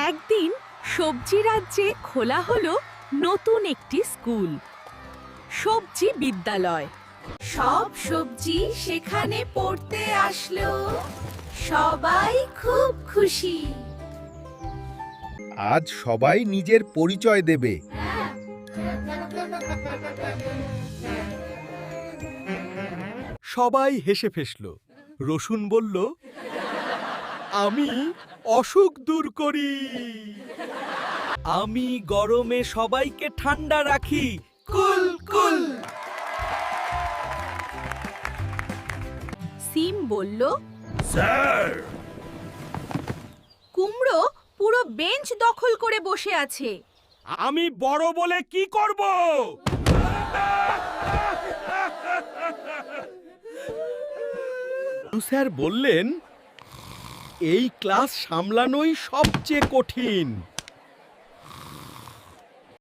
একদিন সবজি রাজ্যে খোলা হলো নতুন একটি স্কুল, সবজি বিদ্যালয়। সব সবজি সেখানে পড়তে আসলো, সবাই খুব খুশি। আজ সবাই নিজের পরিচয় দেবে। সবাই হেসে ফেসল। রসুন বলল, আমি অসুখ দূর করি। আমি গরমে সবাইকে ঠান্ডা রাখি। কুল কুল। সিম বলল, স্যার, কুমড়ো পুরো বেঞ্চ দখল করে বসে আছে। আমি বড় বলে কি করব? স্যার বললেন, এই ক্লাস সামলানোই সবচেয়ে কঠিন।